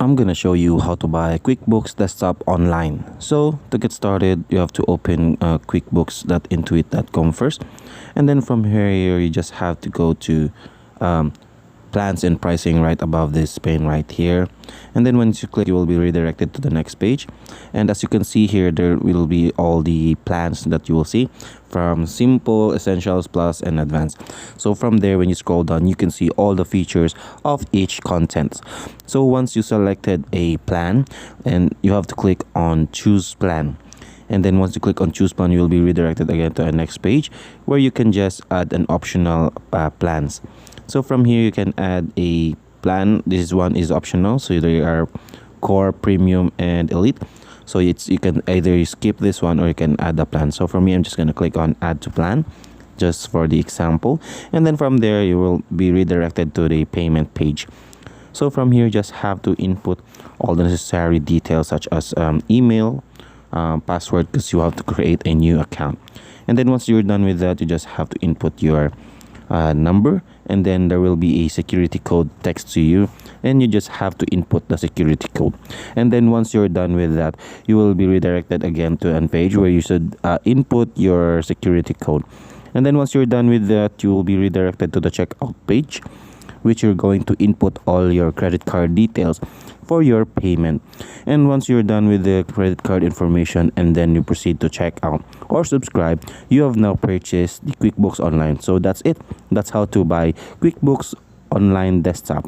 I'm gonna show you how to buy QuickBooks Desktop online. So to get started, you have to open QuickBooks.intuit.com first, and then from here you just have to go to plans and pricing right above this pane right here, and then once you click, you will be redirected to the next page. And as you can see here, there will be all the plans that you will see, from simple, essentials, plus, and advanced. So from there, when you scroll down, you can see all the features of each content. So once you selected a plan, and you have to click on choose plan, and then once you click on choose plan, you will be redirected again to a next page where you can just add an optional plans. So from here, you can add a plan. This one is optional, so there are core, premium, and elite. So you can either skip this one or you can add a plan. So for me, I'm just going to click on add to plan just for the example, and then from there you will be redirected to the payment page. So from here, you just have to input all the necessary details such as email, password, because you have to create a new account. And then once you're done with that, you just have to input your number, and then there will be a security code text to you, and you just have to input the security code. And then once you're done with that, you will be redirected again to a page where you should input your security code. And then once you're done with that, you will be redirected to the checkout page, which you're going to input all your credit card details for your payment. And once you're done with the credit card information, and then you proceed to check out or subscribe, you have now purchased the QuickBooks Online. So that's it. That's how to buy QuickBooks Online Desktop.